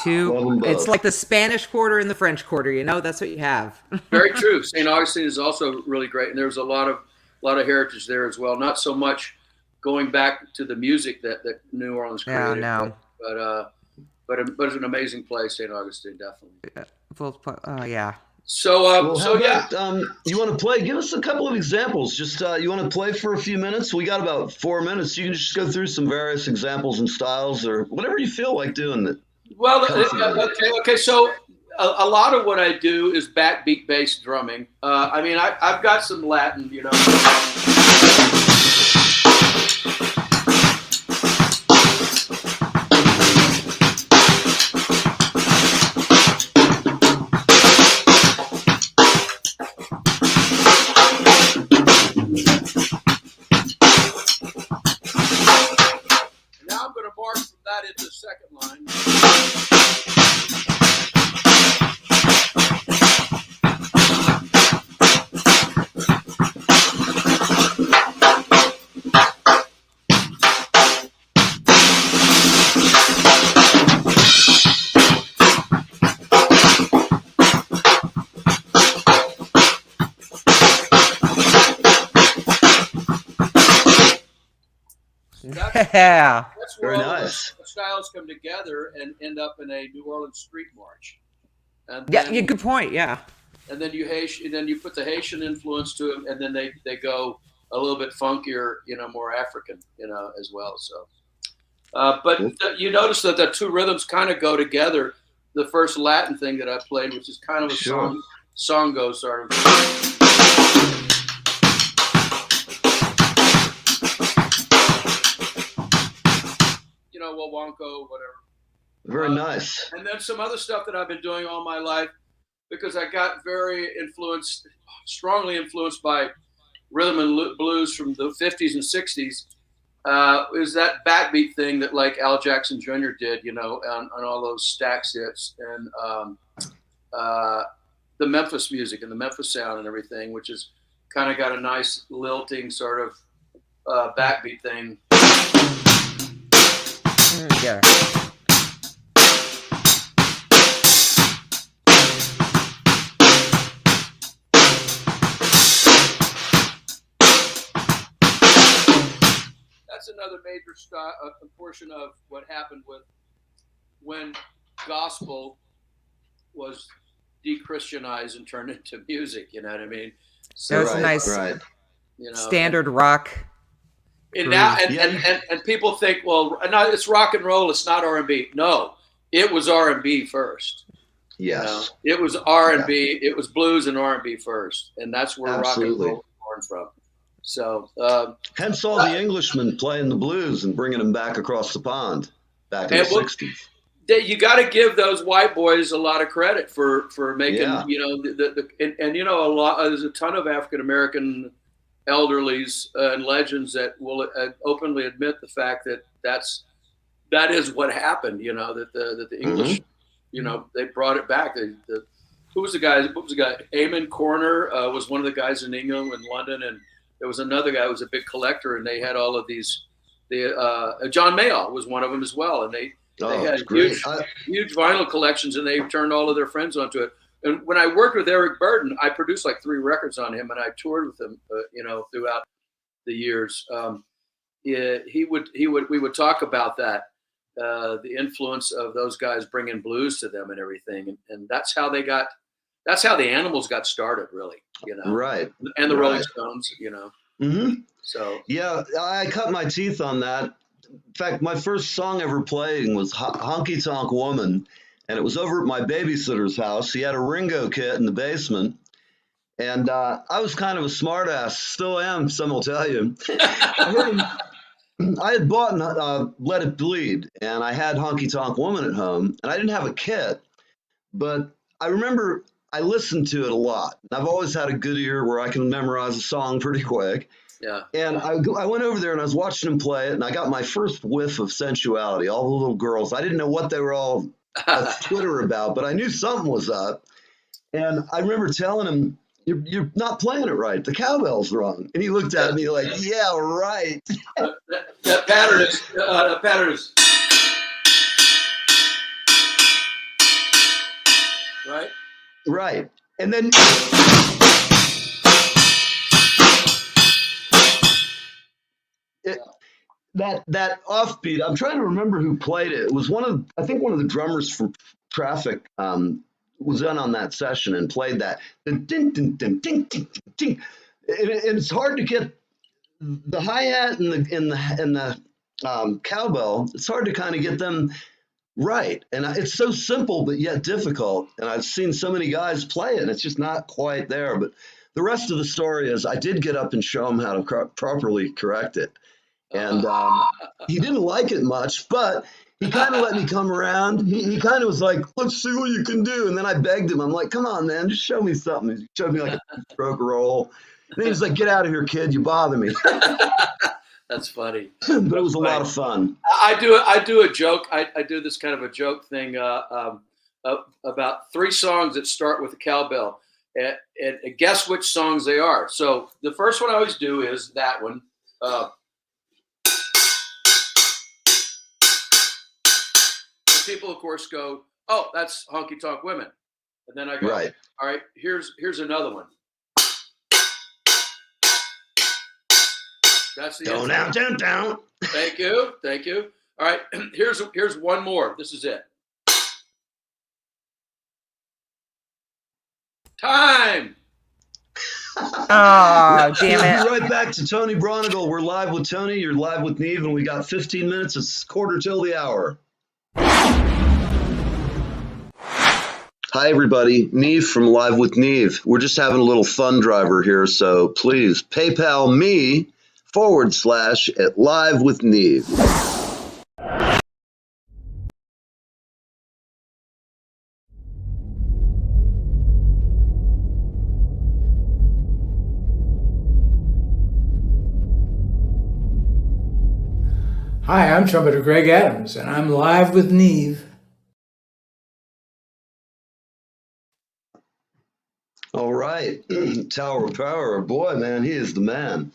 It's like the Spanish Quarter and the French Quarter. That's what you have. Very true. St. Augustine is also really great, and there's a lot of heritage there as well. Not so much going back to the music that New Orleans created, but it's an amazing place, St. Augustine, definitely. Yeah. So, you want to play? Give us a couple of examples. Just you want to play for a few minutes? We got about 4 minutes. You can just go through some various examples and styles, or whatever you feel like doing. That. Well, okay. So a lot of what I do is backbeat based drumming. I've got some Latin, into the second line. Yeah. That's where Very all nice. the styles come together and end up in a New Orleans street march. And Yeah, good point. Yeah. And then you put the Haitian influence to it, and then they go a little bit funkier, more African, as well. So, but you notice that the two rhythms kind of go together. The first Latin thing that I played, which is kind of a song goes, sort of. You know, Wawanko, whatever. Very nice. And then some other stuff that I've been doing all my life, because I got very strongly influenced by rhythm and blues from the 50s and 60s. Is that backbeat thing that like Al Jackson Jr. did, you know, on all those Stax hits, and the Memphis music and the Memphis sound and everything, which is kind of got a nice lilting sort of backbeat thing. Yeah. That's another major portion of what happened with when gospel was de-Christianized and turned into music. You know what I mean? So it's nice, you know, standard rock. And now, and people think, well, no, it's rock and roll. It's not R&B. No, it was R&B first. Yes, you know? It was R&B. Yeah. It was blues and R&B first, and that's where rock and roll was born from. So, hence all the Englishmen playing the blues and bringing them back across the pond back in the 60s. You got to give those white boys a lot of credit for making, you know, and you know, there's a ton of African American elderlies and legends that will openly admit the fact that that is what happened. You know, that the English, you know, they brought it back. Who was the guy? What was the guy? Eamon Corner was one of the guys in England and London, and there was another guy who was a big collector, and they had all of these. John Mayall was one of them as well, and they had huge vinyl collections, and they turned all of their friends onto it. And when I worked with Eric Burden, I produced like 3 records on him, and I toured with him, you know, throughout the years. We would talk about that, the influence of those guys bringing blues to them and everything, and that's how the Animals got started, really, you know. Right. And the Rolling Stones, you know. Mm-hmm. So yeah, I cut my teeth on that. In fact, my first song ever playing was Honky Tonk Woman, and it was over at my babysitter's house. He had a Ringo kit in the basement, and I was kind of a smartass, still am, some will tell you. I had bought Let It Bleed, and I had Honky Tonk Woman at home, and I didn't have a kit, but I remember I listened to it a lot. I've always had a good ear where I can memorize a song pretty quick. Yeah. And I went over there and I was watching him play it, and I got my first whiff of sensuality. All the little girls. I didn't know what they were all Twitter about, but I knew something was up. And I remember telling him, "You're not playing it right. The cowbell's wrong." And he looked at me like, "Yeah, right." That pattern is right. Right. And then that offbeat, I'm trying to remember who played it. It was I think one of the drummers from Traffic was on that session and played that. Ding, ding, ding, ding, ding, ding, ding. And it's hard to get the hi-hat and the cowbell. It's hard to kind of get them right. And it's so simple, but yet difficult. And I've seen so many guys play it, and it's just not quite there. But the rest of the story is I did get up and show him how to properly correct it. And he didn't like it much, but he kind of let me come around. He kind of was like, "Let's see what you can do." And then I begged him. I'm like, "Come on, man, just show me something." He showed me like a stroke roll. And then he's like, "Get out of here, kid. You bother me." That's funny. But it was a lot of fun. I do a joke. I do this kind of a joke thing about 3 songs that start with a cowbell. And guess which songs they are. So the first one I always do is that one. People, of course, go, "Oh, that's Honky Tonk Women," and then I go, right. "All right, here's another one." That's the down. Thank you. All right, here's one more. This is it. Time. Oh, damn it. We'll be right back to Tony Braunagel. We're live with Tony. You're live with Neve, and we got 15 minutes. It's 1/4 till the hour. Hi, everybody. Neve from Live with Neve. We're just having a little fun driver here, so please PayPal me / at Live with Neve. Hi, I'm trumpeter Greg Adams, and I'm live with Neve. All right, Tower of Power, boy, man, he is the man.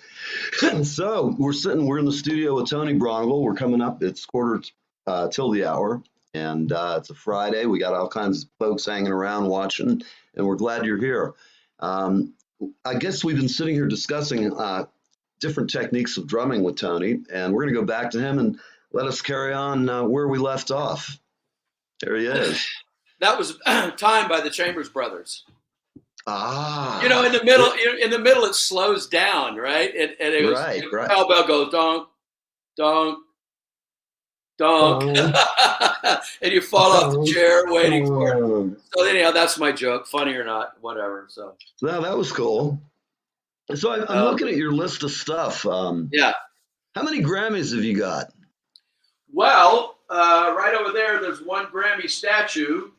So we're in the studio with Tony Braunagel. We're coming up. It's quarter till the hour, and it's a Friday. We got all kinds of folks hanging around watching, and we're glad you're here. I guess we've been sitting here discussing different techniques of drumming with Tony, and we're going to go back to him and let us carry on where we left off. There he is. That was Time by the Chambers Brothers. Ah, you know, in the middle, it slows down, right? And it was right. cowbell goes donk, donk, donk, and you fall off the chair waiting for it. So anyhow, that's my joke, funny or not, whatever. So no, that was cool. So I'm looking at your list of stuff. Yeah. How many Grammys have you got? Well, right over there's one Grammy statue.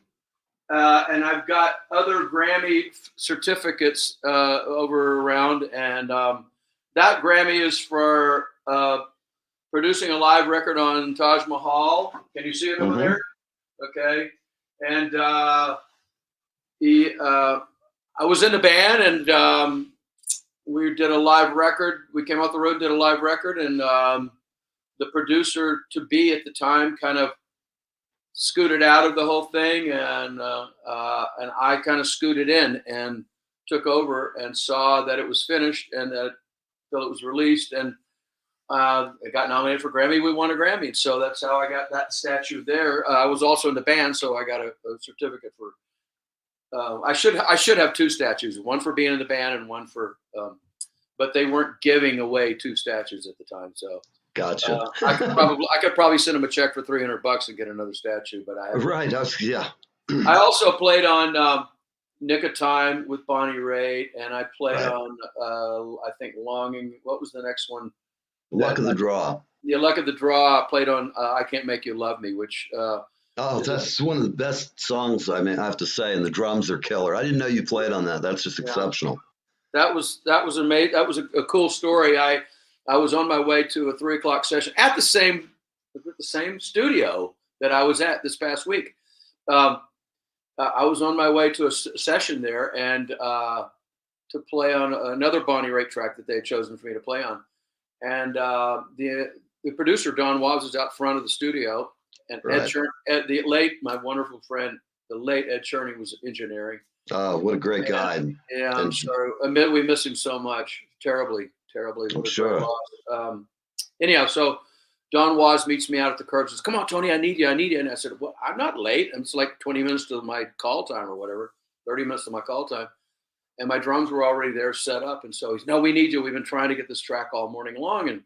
And I've got other Grammy certificates over around, and that Grammy is for producing a live record on Taj Mahal. Can you see it over there? Okay. And I was in the band, and we did a live record. We came off the road and did a live record, and the producer to be at the time kind of scooted out of the whole thing, and I kind of scooted in and took over and saw that it was finished and that it was released, and it got nominated for Grammy. We won a Grammy, so that's how I got that statue there. I was also in the band, so I got a certificate for. I should have two statues, one for being in the band and one for, but they weren't giving away two statues at the time, so. Gotcha. I could probably send him a check for $300 and get another statue, but I haven't. Right. Yeah. I also played on Nick of Time with Bonnie Raitt, and I played on I think Longing. What was the next one? Luck of the Draw. Yeah, Luck of the Draw. I played on I Can't Make You Love Me, which. That's one of the best songs. I mean, I have to say, and the drums are killer. I didn't know you played on that. That's just exceptional. That was amazing. That was a cool story. I was on my way to a 3:00 session at the same studio that I was at this past week. I was on my way to a session there and to play on another Bonnie Raitt track that they had chosen for me to play on. And the producer, Don Wobbs, was out front of the studio. And my wonderful friend, the late Ed Cherney, was engineering. Oh, what a great guy. Yeah, I'm sorry. We miss him so much. Terribly. I'm sure. Anyhow, so Don Woz meets me out at the curb and says, "Come on, Tony, I need you. And I said, well, I'm not late. It's like 20 minutes to my call time or whatever, 30 minutes to my call time. And my drums were already there set up. And so he's, no, we need you. We've been trying to get this track all morning long. And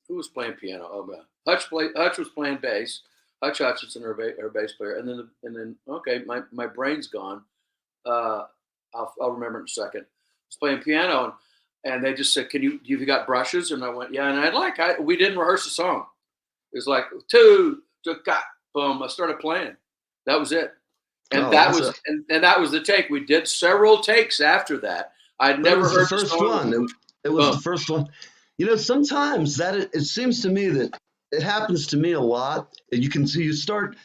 who was playing piano? Oh, God. Hutch was playing bass. Hutch Hutchinson, her bass player. And then okay, my brain's gone. I'll remember in a second. I was playing piano, and they just said, "Have you got brushes?" And I went, "Yeah." And we didn't rehearse the song. It was like boom. I started playing. That was it, and that was the take. We did several takes after that. I'd never heard the first one. It was the first one. You know, sometimes it seems to me that it happens to me a lot. You can see you start.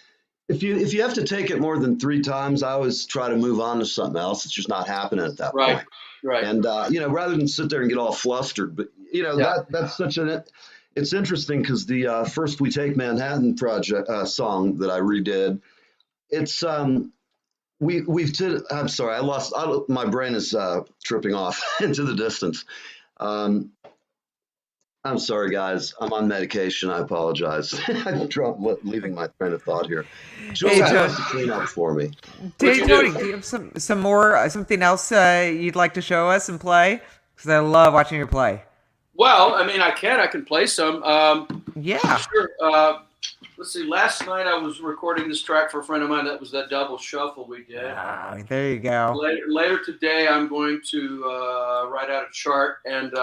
If you have to take it more than 3 times, I always try to move on to something else. It's just not happening at that point. Right. And rather than sit there and get all flustered, but that's such it's interesting because the first We Take Manhattan project song that I redid, it's I'm sorry, my brain is tripping off into the distance. I'm sorry, guys. I'm on medication. I apologize. I'm leaving my train of thought here. Joe has to clean up for me. Tony, do you have something else you'd like to show us and play? Because I love watching you play. Well, I mean, I can play some. Yeah. Sure. let's see. Last night I was recording this track for a friend of mine. That was that double shuffle we did. There you go. Later today, I'm going to write out a chart and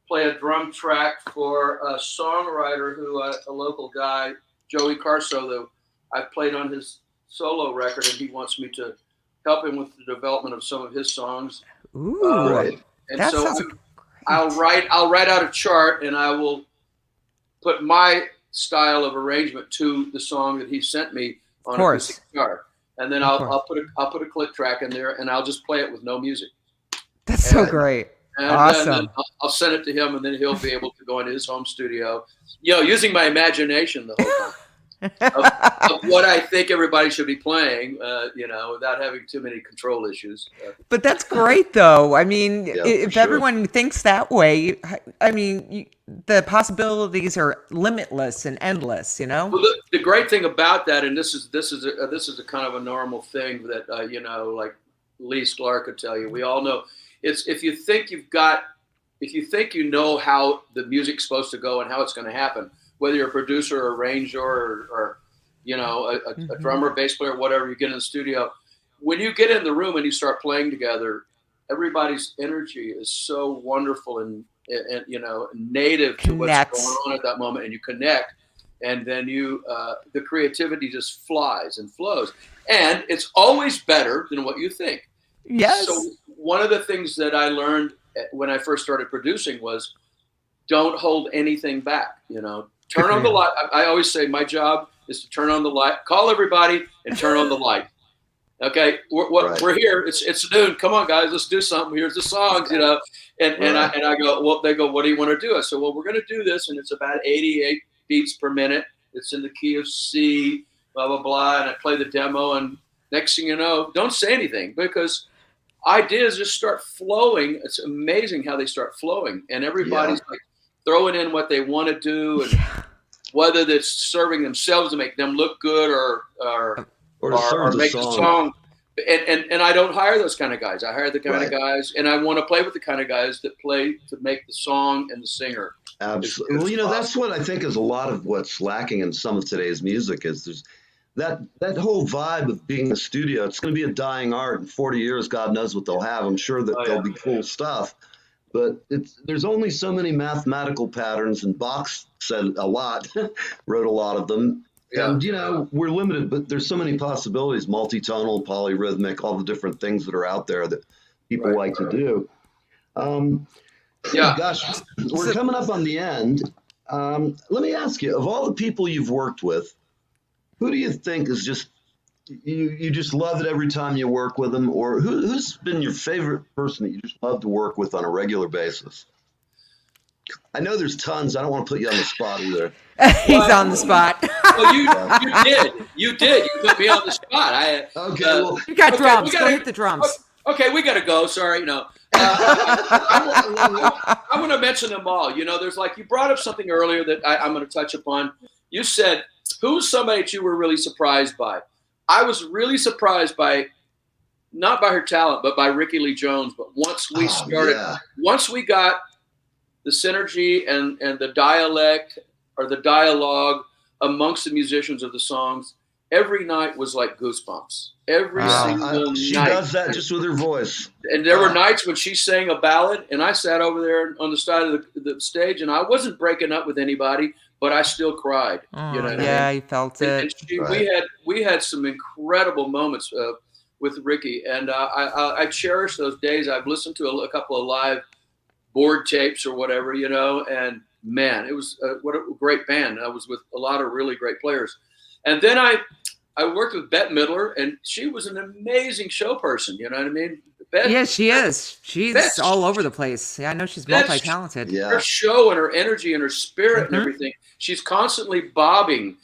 play a drum track for a songwriter who, a local guy, Joey Carso, I've played on his solo record, and he wants me to help him with the development of some of his songs. Ooh, and that so sounds I'll write out a chart, and I will put my style of arrangement to the song that he sent me on a piece of guitar, and then I'll put a click track in there, and I'll just play it with no music. That's so great. And awesome. then I'll send it to him, and then he'll be able to go into his home studio, using my imagination the whole time. of what I think everybody should be playing, without having too many control issues. But that's great, though. I mean, if sure. everyone thinks that way, I mean, the possibilities are limitless and endless. Well, the great thing about that, and this is a kind of a normal thing that like Lee Sklar could tell you. We all know it's if you think you know how the music's supposed to go and how it's going to happen. Whether you're a producer or arranger or a drummer, bass player, whatever, you get in the studio. When you get in the room and you start playing together, everybody's energy is so wonderful and native to what's going on at that moment, and you connect, and then the creativity just flies and flows, and it's always better than what you think. Yes. So one of the things that I learned when I first started producing was don't hold anything back. Turn on the light. I always say my job is to turn on the light, call everybody, and turn on the light. Okay, we're here. It's noon. Come on, guys, let's do something. Here's the songs, and I go. Well, they go. What do you want to do? I said, well, we're going to do this, and it's about 88 beats per minute. It's in the key of C, blah blah blah, and I play the demo, and next thing you know, don't say anything because ideas just start flowing. It's amazing how they start flowing, and everybody's like throwing in what they want to do, and whether that's serving themselves to make them look good or make the song. And I don't hire those kind of guys. I hire the kind of guys, and I want to play with the kind of guys that play to make the song and the singer. Absolutely. Well, that's what I think is a lot of what's lacking in some of today's music is there's that whole vibe of being in the studio. It's going to be a dying art. In 40 years, God knows what they'll have. I'm sure that there'll be cool stuff. But there's only so many mathematical patterns, and Bach said a lot, wrote a lot of them. Yeah. And, we're limited, but there's so many possibilities, multitonal, polyrhythmic, all the different things that are out there that people like to do. Gosh, we're coming up on the end. Let me ask you, of all the people you've worked with, who do you think is just you just love it every time you work with them, or who's been your favorite person that you just love to work with on a regular basis? I know there's tons. I don't want to put you on the spot either. He's on the spot. Well, you did. You put me on the spot. Well, you got drums. Go hit the drums. Okay, we got to go. Sorry, I want to mention them all. There's you brought up something earlier that I'm going to touch upon. You said, who's somebody that you were really surprised by? I was really surprised not by her talent, but by Rickie Lee Jones. But once we once we got the synergy and the dialect or the dialogue amongst the musicians of the songs, every night was like goosebumps. Every single night. She does that just with her voice. And there were nights when she sang a ballad, and I sat over there on the side of the stage, and I wasn't breaking up with anybody, but I still cried. You know what I mean? You felt it. And we had some incredible moments with Rickie, and I cherish those days. I've listened to a couple of live board tapes or whatever, and man, it was what a great band. I was with a lot of really great players. And then I worked with Bette Midler, and she was an amazing show person. You know what I mean? She is. She's all over the place. Yeah, I know she's multi-talented. Her show and her energy and her spirit and everything. She's constantly bobbing.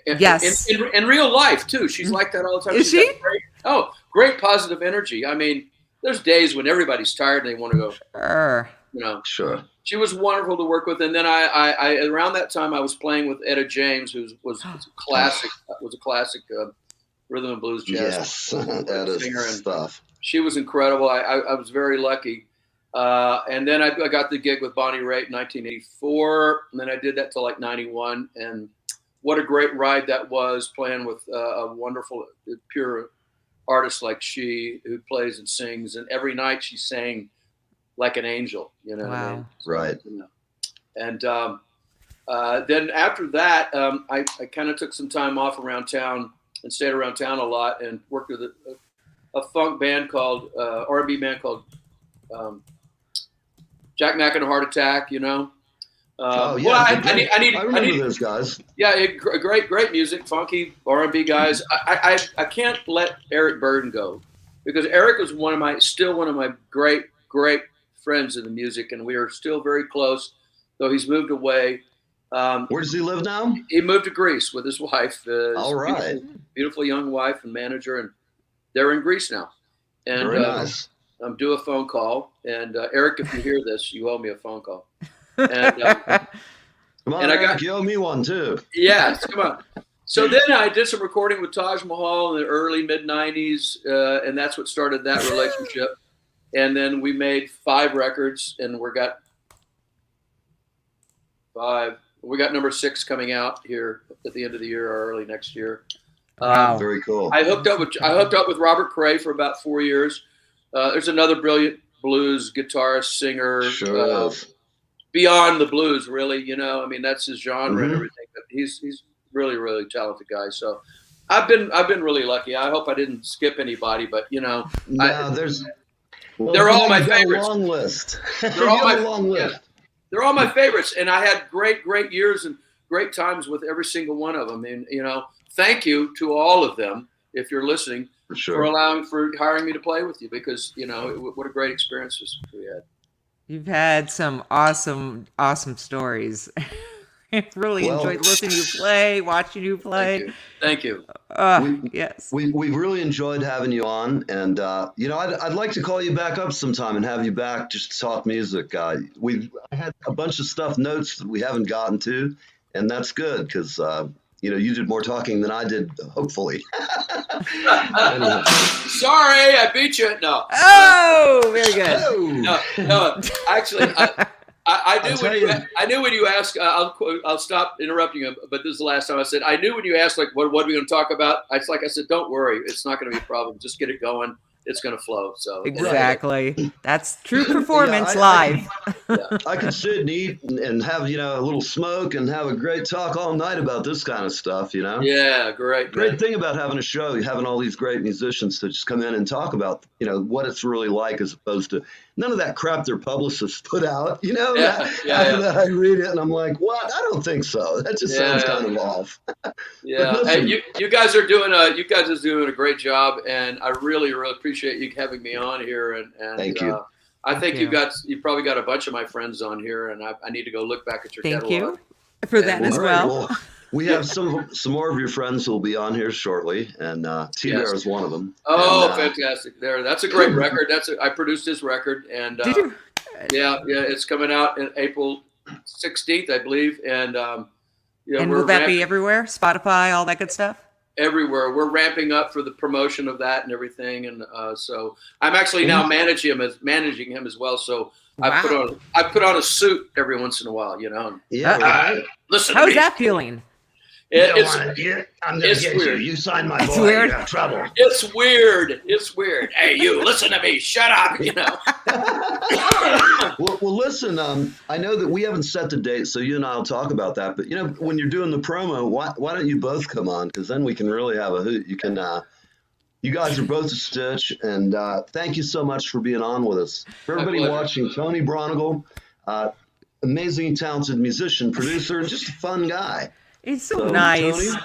Yes. In real life, too. She's like that all the time. Is she? Great positive energy. I mean, there's days when everybody's tired and they want to go. Sure. She was wonderful to work with, and then I around that time I was playing with Etta James, who was a classic rhythm and blues jazz singer and stuff. She was incredible. I was very lucky, and then I got the gig with Bonnie Raitt in 1984, and then I did that till 91. And what a great ride that was, playing with a wonderful, pure artist like she, who plays and sings, and every night she sang like an angel. You know what I mean? So, right. You know. And then after that, I kind of took some time off around town and stayed around town a lot, and worked with a funk band called R&B band called Jack Mack and a Heart Attack. You know. Oh yeah, well, I remember those guys. Yeah, great music, funky R&B guys. I can't let Eric Burden go, because Eric was still one of my great friends in the music, and we are still very close, though he's moved away. Where does he live now? He moved to Greece with his wife. All right, beautiful young wife and manager, and they're in Greece now. And very nice. I'm due a phone call, and Eric, if you hear this, you owe me a phone call. And, come on, Eric, you owe me one too. Yes, come on. So then I did some recording with Taj Mahal in the early mid-90s, and that's what started that relationship. And then we made 5 records, and we got number 6 coming out here at the end of the year or early next year. Wow, very cool. I hooked up with Robert Cray for about 4 years. There's another brilliant blues guitarist, singer. Sure. Beyond the blues, really, you know. I mean, that's his genre and everything. But he's really talented guy. So I've been really lucky. I hope I didn't skip anybody, but you know, they're all my favorites. Long list. They're all my long list. Yeah, they're all my favorites, and I had great years and great times with every single one of them. And you know, thank you to all of them if you're listening for hiring me to play with you, because you know what a great experiences we had. You've had some awesome stories. I really enjoyed listening to you play, watching you play. Thank you. Yes. We've really enjoyed having you on, and you know, I'd like to call you back up sometime and have you back just to talk music. I had a bunch of notes that we haven't gotten to, and that's good because you know, you did more talking than I did, hopefully. Anyway. Sorry, I beat you. No. Oh, very good. No. Actually, I knew when you asked. I'll stop interrupting you. But this is the last time I said. I knew when you asked, like, what are we going to talk about? It's like I said, don't worry, it's not going to be a problem. Just get it going. It's going to flow. So exactly, that's true performance live. I could sit and eat and have, you know, a little smoke and have a great talk all night about this kind of stuff, you know. Yeah, great thing about having a show, having all these great musicians to just come in and talk about, you know, what it's really like, as opposed to none of that crap their publicists put out, you know. After that, I read it and I'm like, what? I don't think so. That just sounds kind of off. Yeah, and you guys are doing a great job, and I really appreciate you having me on here. And thank you. I think you probably got a bunch of my friends on here, and I need to go look back at your catalog. Thank you for that as well. We have some more of your friends who will be on here shortly, and T-Bear is one of them. Oh, fantastic! That's a great record. I produced his record, and did you? Yeah, it's coming out in April 16th, I believe, and and will that be everywhere? Spotify, all that good stuff. Everywhere. We're ramping up for the promotion of that and everything, and so I'm actually now managing him as well. So wow. I put on a suit every once in a while, you know. Yeah. Right. Listen. How's that feeling? I'm gonna get you. You signed my boy. You have trouble. It's weird. Hey, you listen to me. Shut up. You know. well, listen. I know that we haven't set the date, so you and I'll talk about that. But you know, when you're doing the promo, why don't you both come on? Because then we can really have a hoot. You can. You guys are both a stitch, and thank you so much for being on with us. For everybody watching, Tony Braunagel, amazing, talented musician, producer, and just a fun guy. He's so nice.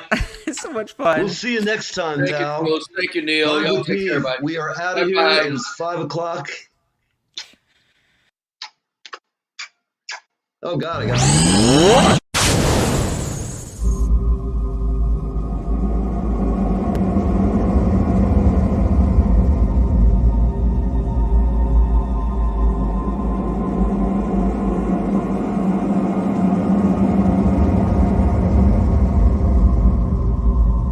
It's so much fun. We'll see you next time, pal. Thank you, Neil. Y'all take care. Bye. We are out of here. It is 5 o'clock. Oh, God, I got it.